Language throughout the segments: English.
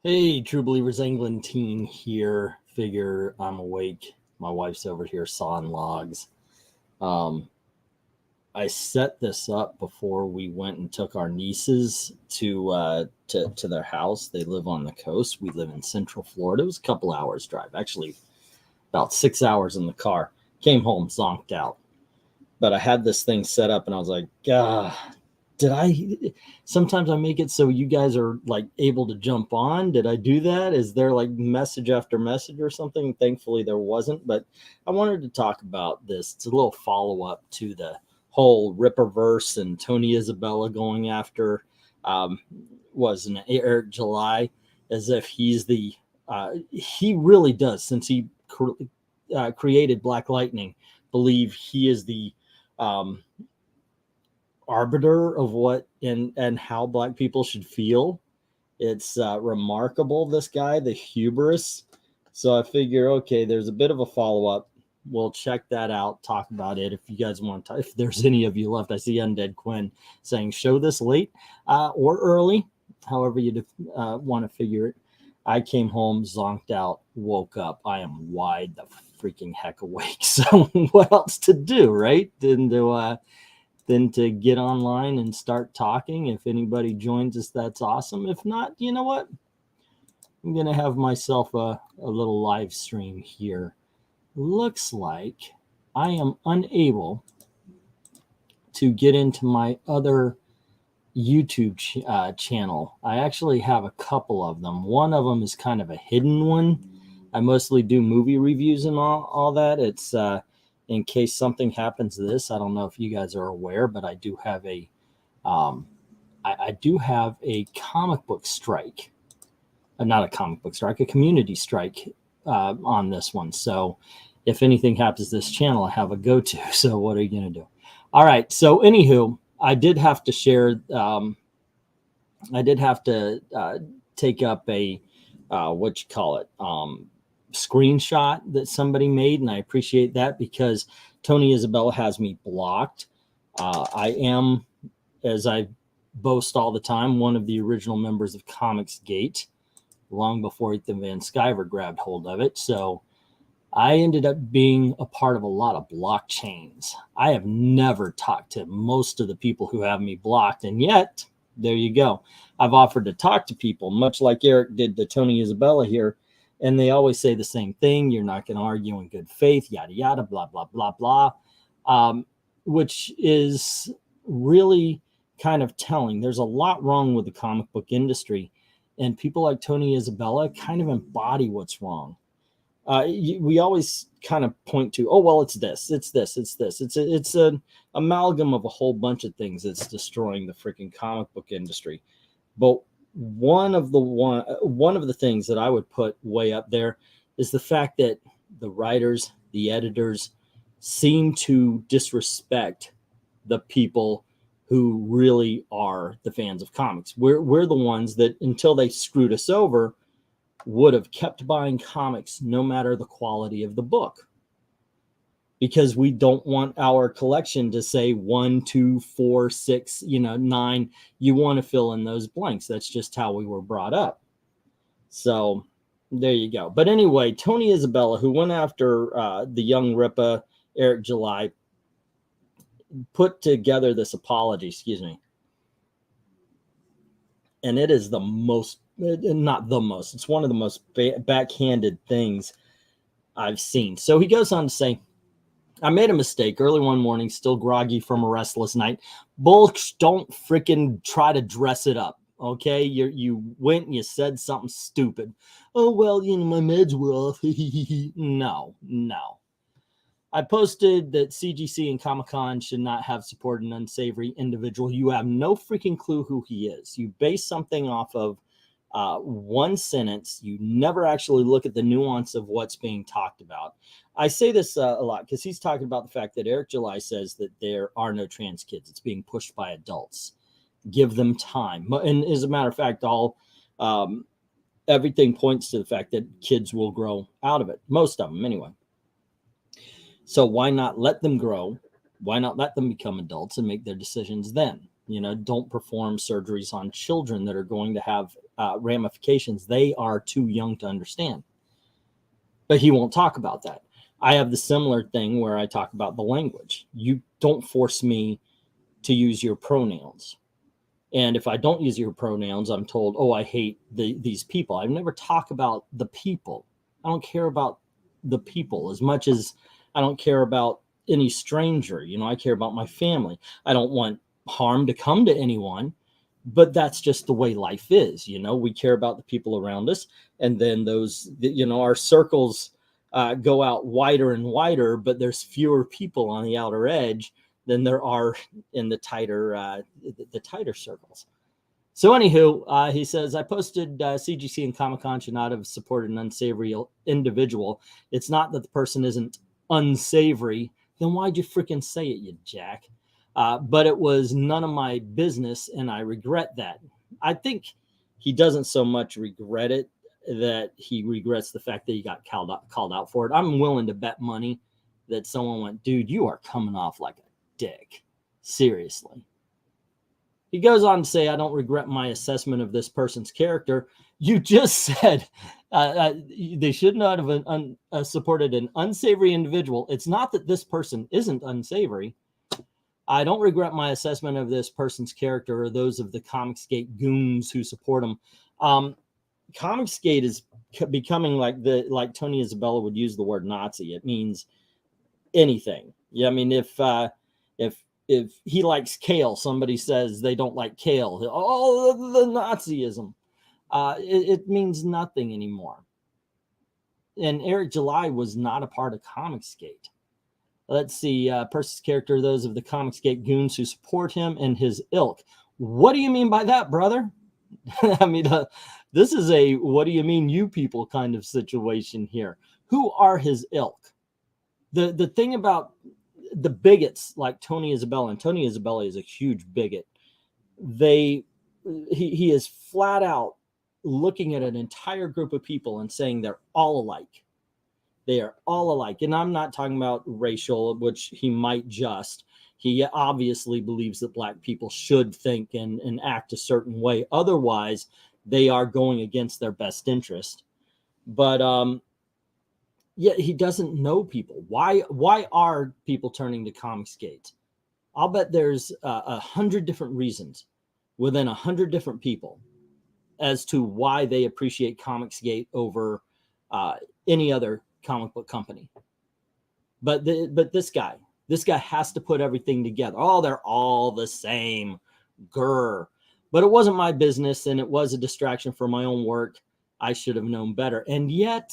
Hey, True Believers England team here. Figure I'm awake. My wife's over here sawing logs. I set this up before we went and took our nieces to their house. They live on the coast. We live in Central Florida. It was a couple hours drive, actually about 6 hours in the car. Came home zonked out. But I had this thing set up, and I was like, sometimes I make it so you guys are like able to jump on. Did I do that? Is there like message after message or something? Thankfully there wasn't, but I wanted to talk about this. It's a little follow-up to the whole Ripperverse and Tony Isabella going after was an Eric July, as if he's the he really does, since he created Black Lightning, believe he is the arbiter of what and how Black people should feel. It's remarkable, this guy, the hubris. So I figure, okay, there's a bit of a follow-up. We'll check that out, talk about it if you guys want to. If there's any of you left, I see Undead Quinn saying show this late or early, however you want to figure it. I came home, zonked out, woke up. I am wide the freaking heck awake. So what else to do, right? Than to get online and start talking. If anybody joins us, that's awesome. If not, you know what? I'm going to have myself a little live stream here. Looks like I am unable to get into my other YouTube channel. I actually have a couple of them. One of them is kind of a hidden one. I mostly do movie reviews and all that. It's in case something happens to this. I don't know if you guys are aware, but I do have a I do have a comic book strike. Not a comic book strike, a community strike on this one. So if anything happens to this channel, I have a go-to. So what are you going to do? All right. So anywho, I did have to share, I did have to take up a, screenshot that somebody made. And I appreciate that because Tony Isabella has me blocked. I am, as I boast all the time, one of the original members of Comics Gate, long before Ethan Van Sciver grabbed hold of it. So I ended up being a part of a lot of blockchains. I have never talked to most of the people who have me blocked, and yet, there you go. I've offered to talk to people, much like Eric did to Tony Isabella here, and they always say the same thing. You're not going to argue in good faith, yada, yada, blah, blah, blah, blah, which is really kind of telling. There's a lot wrong with the comic book industry, and people like Tony Isabella kind of embody what's wrong. We always kind of point to, oh, well, it's this, it's this, it's this. It's an amalgam of a whole bunch of things that's destroying the freaking comic book industry. But one of the things that I would put way up there is the fact that the writers, the editors seem to disrespect the people who really are the fans of comics. We're the ones that, until they screwed us over, would have kept buying comics no matter the quality of the book, because we don't want our collection to say 1, 2, 4, 6, 9. You want to fill in those blanks. That's just how we were brought up. So there you go. But anyway, Tony Isabella, who went after the young Rippa, Eric July, put together this apology, and it is the most, not the most, it's one of the most backhanded things I've seen. So he goes on to say, I made a mistake early one morning, still groggy from a restless night. Bulks, don't freaking try to dress it up, okay? You went and you said something stupid. Oh, well, my meds were off. No. I posted that CGC and Comic-Con should not have supported an unsavory individual. You have no freaking clue who he is. You base something off of one sentence. You never actually look at the nuance of what's being talked about. I say this a lot because he's talking about the fact that Eric July says that there are no trans kids. It's being pushed by adults. Give them time. And as a matter of fact, everything points to the fact that kids will grow out of it. Most of them anyway. So why not let them grow? Why not let them become adults and make their decisions then? You know, don't perform surgeries on children that are going to have ramifications. They are too young to understand. But he won't talk about that. I have the similar thing where I talk about the language. You don't force me to use your pronouns. And if I don't use your pronouns, I'm told, oh, I hate these people. I never talk about the people. I don't care about the people as much as I don't care about any stranger. You know, I care about my family. I don't want harm to come to anyone, but that's just the way life is. You know, we care about the people around us. And then those, you know, our circles go out wider and wider, but there's fewer people on the outer edge than there are in the tighter circles. So anywho, he says, I posted CGC and Comic-Con should not have supported an unsavory individual. It's not that the person isn't unsavory. Then why'd you freaking say it, you jack? But it was none of my business, and I regret that. I think he doesn't so much regret it that he regrets the fact that he got called out for it. I'm willing to bet money that someone went, dude, you are coming off like a dick. Seriously. He goes on to say, I don't regret my assessment of this person's character. You just said they should not have supported an unsavory individual. It's not that this person isn't unsavory. I don't regret my assessment of this person's character or those of the Comicsgate goons who support him. Comicsgate is becoming like Tony Isabella would use the word Nazi. It means anything. Yeah, I mean, if he likes kale, somebody says they don't like kale. Oh, the Nazism. It means nothing anymore. And Eric July was not a part of Comicsgate. Let's see, person's character, those of the Comicsgate goons who support him and his ilk. What do you mean by that, brother? I mean, this is a what do you mean you people kind of situation here. Who are his ilk? The thing about the bigots like Tony Isabella, and Tony Isabella is a huge bigot. He is flat out looking at an entire group of people and saying they're all alike. They are all alike. And I'm not talking about racial, which he might just. He obviously believes that black people should think and act a certain way. Otherwise, they are going against their best interest. But yeah, he doesn't know people. Why are people turning to Comicsgate? I'll bet there's 100 different reasons within 100 different people as to why they appreciate Comicsgate over any other comic book company. But this guy has to put everything together. Oh, they're all the same. Grr. But it wasn't my business, and it was a distraction for my own work. I should have known better. And yet,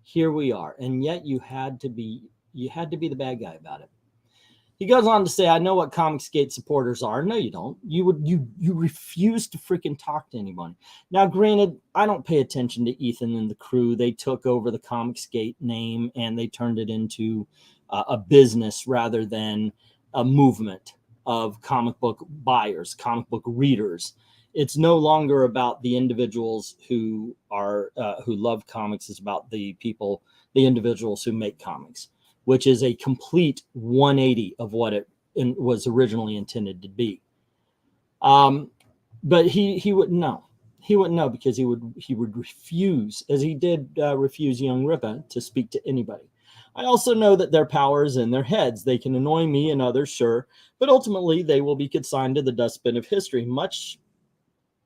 here we are. And yet you had to be the bad guy about it. He goes on to say, I know what Comicsgate supporters are. No, you don't. You refuse to freaking talk to anyone. Now, granted, I don't pay attention to Ethan and the crew. They took over the Comicsgate name and they turned it into a business rather than a movement of comic book buyers, comic book readers. It's no longer about the individuals who love comics. It's about the people, the individuals who make comics, which is a complete 180 of what it was originally intended to be. But he wouldn't know. He wouldn't know because he would refuse, as he did refuse young Ripa, to speak to anybody. I also know that their power is in their heads. They can annoy me and others, sure, but ultimately they will be consigned to the dustbin of history, much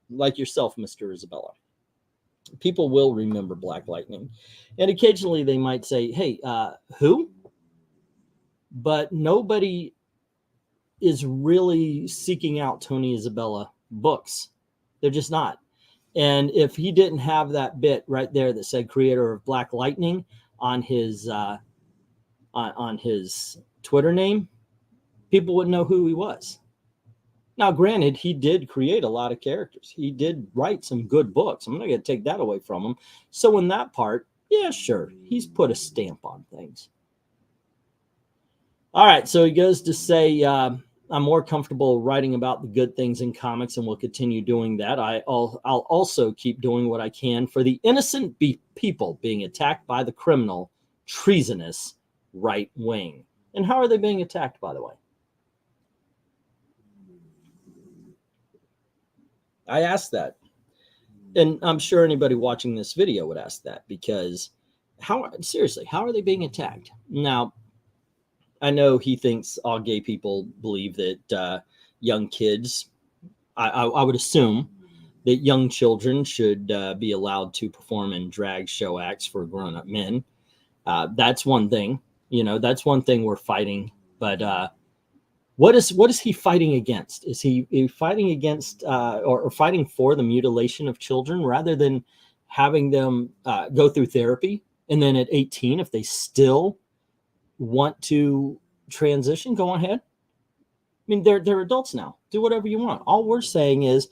like yourself, Mr. Isabella. People will remember Black Lightning, and occasionally they might say, hey, who? But nobody is really seeking out Tony Isabella books. They're just not. And if he didn't have that bit right there that said creator of Black Lightning on his Twitter name, people wouldn't know who he was. Now, granted, he did create a lot of characters. He did write some good books. I'm not going to take that away from him. So in that part, yeah, sure, he's put a stamp on things. All right, so he goes to say, I'm more comfortable writing about the good things in comics and will continue doing that. I'll also keep doing what I can for the innocent people being attacked by the criminal, treasonous right wing. And how are they being attacked, by the way? I asked that. And I'm sure anybody watching this video would ask that, because seriously, how are they being attacked? Now, I know he thinks all gay people believe that young kids, I would assume that young children should be allowed to perform in drag show acts for grown-up men. That's one thing, that's one thing we're fighting. But what is he fighting against? Is he fighting against or fighting for the mutilation of children rather than having them go through therapy? And then at 18, if they still want to transition, go ahead. I mean, they're adults now. Do whatever you want. All we're saying is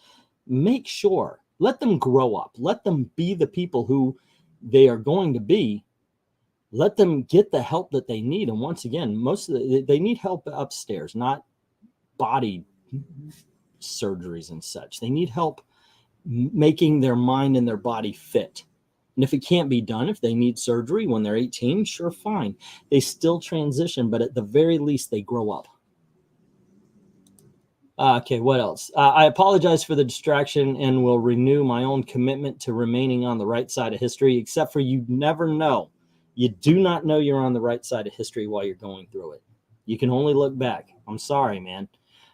make sure, let them grow up. Let them be the people who they are going to be. Let them get the help that they need. And once again, they need help upstairs, not body surgeries and such. They need help making their mind and their body fit. And if it can't be done, if they need surgery when they're 18, sure, fine. They still transition, but at the very least, they grow up. Okay, what else? I apologize for the distraction and will renew my own commitment to remaining on the right side of history, except for you never know. You do not know you're on the right side of history while you're going through it. You can only look back. I'm sorry, man.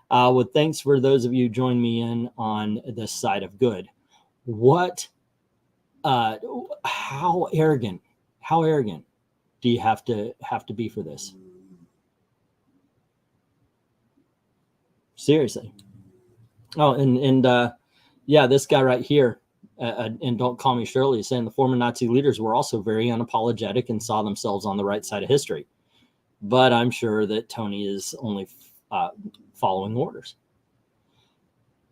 Well, thanks for those of you joining me in on this side of good. How arrogant do you have to be for this? Seriously. Oh, and yeah, this guy right here, and don't call me Shirley, is saying the former Nazi leaders were also very unapologetic and saw themselves on the right side of history. But I'm sure that Tony is only following orders.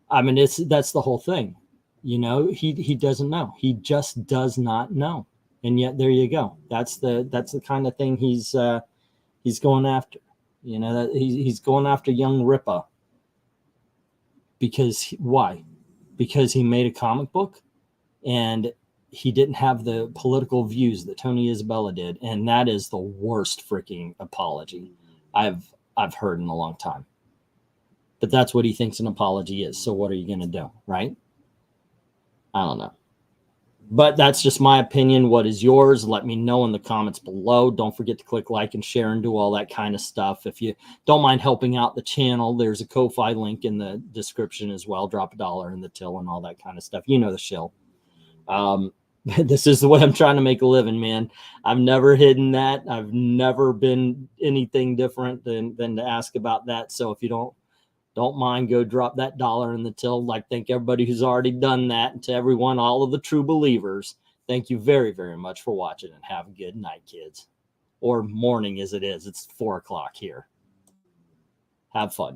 I mean, that's the whole thing. He doesn't know. He just does not know. And yet there you go. That's the kind of thing he's going after. That he's going after young Ripa. Because why? Because he made a comic book and he didn't have the political views that Tony Isabella did, and that is the worst freaking apology I've heard in a long time. But that's what he thinks an apology is. So what are you going to do, right? I don't know. But that's just my opinion. What is yours? Let me know in the comments below. Don't forget to click like and share and do all that kind of stuff. If you don't mind helping out the channel, there's a Ko-Fi link in the description as well. Drop $1 in the till and all that kind of stuff. You know the shill. This is the way I'm trying to make a living, man. I've never hidden that. I've never been anything different than to ask about that. So if you don't mind, go drop that $1 in the till. Thank everybody who's already done that. And to everyone, all of the true believers, thank you very, very much for watching, and have a good night, kids. Or morning as it is. It's 4 o'clock here. Have fun.